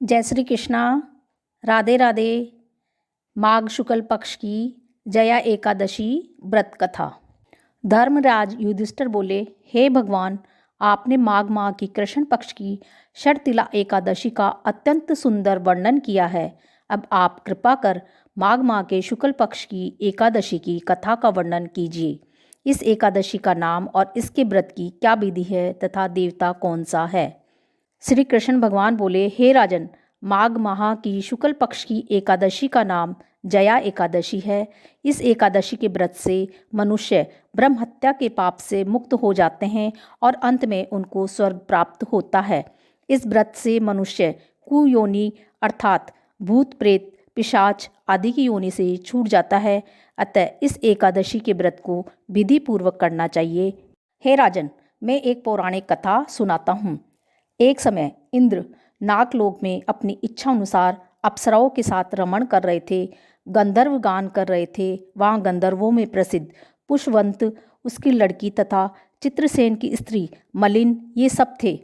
जय श्री कृष्णा। राधे राधे। माघ शुक्ल पक्ष की जया एकादशी व्रत कथा। धर्मराज युधिष्ठिर बोले, हे भगवान, आपने माघ माह की कृष्ण पक्ष की शर्तिला एकादशी का अत्यंत सुंदर वर्णन किया है। अब आप कृपा कर माघ माह के शुक्ल पक्ष की एकादशी की कथा का वर्णन कीजिए। इस एकादशी का नाम और इसके व्रत की क्या विधि है तथा देवता कौन सा है। श्री कृष्ण भगवान बोले, हे राजन, माघ माह की शुक्ल पक्ष की एकादशी का नाम जया एकादशी है। इस एकादशी के व्रत से मनुष्य ब्रह्म हत्या के पाप से मुक्त हो जाते हैं और अंत में उनको स्वर्ग प्राप्त होता है। इस व्रत से मनुष्य कुयोनि अर्थात भूत प्रेत पिशाच आदि की योनि से छूट जाता है। अतः इस एकादशी के व्रत को विधि पूर्वक करना चाहिए। हे राजन, मैं एक पौराणिक कथा सुनाता हूँ। एक समय इंद्र नागलोक में अपनी इच्छा अनुसार अप्सराओं के साथ रमण कर रहे थे, गंधर्व गान कर रहे थे। वहाँ गंधर्वों में प्रसिद्ध पुष्पवंत, उसकी लड़की तथा चित्रसेन की स्त्री मलिन ये सब थे।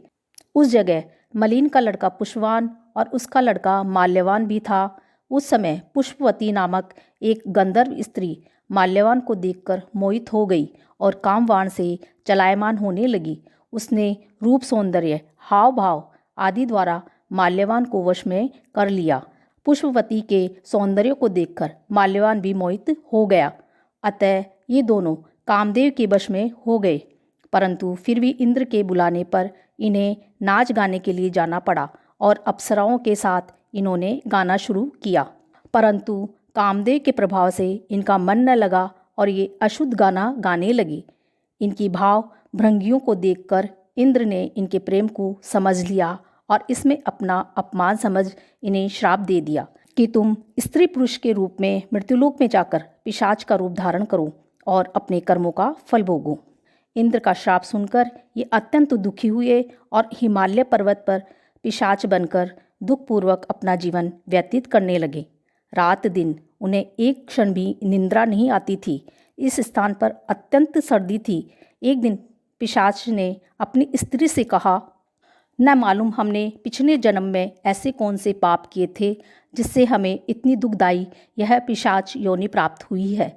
उस जगह मलिन का लड़का पुष्पवान और उसका लड़का माल्यवान भी था। उस समय पुष्पवती नामक एक गंधर्व स्त्री माल्यवान को देखकर मोहित हो गई और कामवाण से चलायमान होने लगी। उसने रूप सौंदर्य हाव भाव आदि द्वारा माल्यवान को वश में कर लिया। पुष्पवती के सौंदर्य को देखकर माल्यवान भी मोहित हो गया। अतः ये दोनों कामदेव के वश में हो गए। परंतु फिर भी इंद्र के बुलाने पर इन्हें नाच गाने के लिए जाना पड़ा और अप्सराओं के साथ इन्होंने गाना शुरू किया। परंतु कामदेव के प्रभाव से इनका मन न लगा और ये अशुद्ध गाना गाने लगे। इनकी भाव भृंगियों को देखकर इंद्र ने इनके प्रेम को समझ लिया और इसमें अपना अपमान समझ इन्हें श्राप दे दिया कि तुम स्त्री पुरुष के रूप में मृत्युलोक में जाकर पिशाच का रूप धारण करो और अपने कर्मों का फल भोगो। इंद्र का श्राप सुनकर ये अत्यंत दुखी हुए और हिमालय पर्वत पर पिशाच बनकर दुखपूर्वक अपना जीवन व्यतीत करने लगे। रात दिन उन्हें एक क्षण भी निंद्रा नहीं आती थी। इस स्थान पर अत्यंत सर्दी थी। एक दिन पिशाच ने अपनी स्त्री से कहा, न मालूम हमने पिछले जन्म में ऐसे कौन से पाप किए थे जिससे हमें इतनी दुखदायी यह पिशाच योनि प्राप्त हुई है।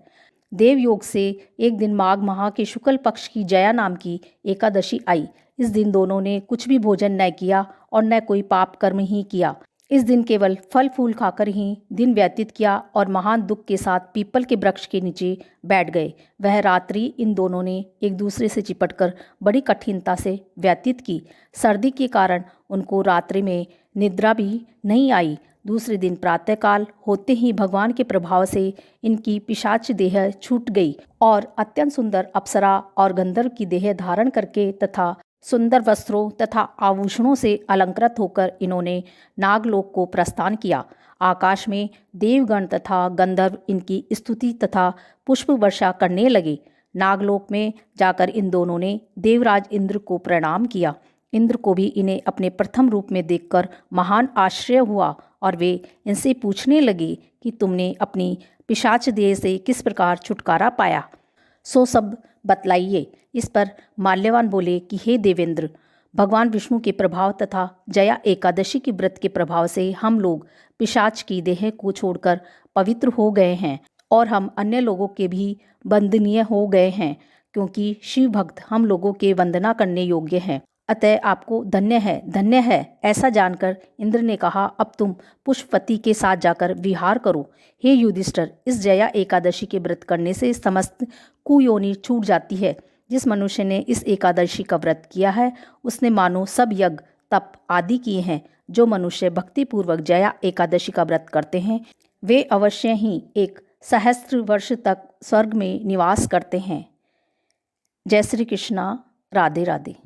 देवयोग से एक दिन माघ माह के शुक्ल पक्ष की जया नाम की एकादशी आई। इस दिन दोनों ने कुछ भी भोजन न किया और न कोई पाप कर्म ही किया। इस दिन केवल फल फूल खाकर ही दिन व्यतीत किया और महान दुख के साथ पीपल के वृक्ष के नीचे बैठ गए। वह रात्रि इन दोनों ने एक दूसरे से चिपटकर बड़ी कठिनता से व्यतीत की। सर्दी के कारण उनको रात्रि में निद्रा भी नहीं आई। दूसरे दिन प्रातःकाल होते ही भगवान के प्रभाव से इनकी पिशाच देह छूट गई और अत्यंत सुंदर अप्सरा और गंधर्व की देह धारण करके तथा सुंदर वस्त्रों तथा आभूषणों से अलंकृत होकर इन्होंने नागलोक को प्रस्थान किया। आकाश में देवगण तथा गंधर्व इनकी स्तुति तथा पुष्प वर्षा करने लगे। नागलोक में जाकर इन दोनों ने देवराज इंद्र को प्रणाम किया। इंद्र को भी इन्हें अपने प्रथम रूप में देखकर महान आश्चर्य हुआ और वे इनसे पूछने लगे कि तुमने अपनी पिशाच देह से किस प्रकार छुटकारा पाया, सो सब बतलाइए। इस पर माल्यवान बोले कि हे देवेंद्र, भगवान विष्णु के प्रभाव तथा जया एकादशी के व्रत के प्रभाव से हम लोग पिशाच की देह को छोड़कर पवित्र हो गए हैं और हम अन्य लोगों के भी वंदनीय हो गए हैं, क्योंकि शिव भक्त हम लोगों के वंदना करने योग्य हैं। अतः आपको धन्य है। ऐसा जानकर इंद्र ने कहा, अब तुम पुष्पवती के साथ जाकर विहार करो। हे युधिष्ठिर, इस जया एकादशी के व्रत करने से समस्त कुयोनि छूट जाती है। जिस मनुष्य ने इस एकादशी का व्रत किया है उसने मानो सब यज्ञ तप आदि किए हैं। जो मनुष्य भक्तिपूर्वक जया एकादशी का व्रत करते हैं वे अवश्य ही 1 सहस्त्र वर्ष तक स्वर्ग में निवास करते हैं। जय श्री कृष्णा। राधे राधे।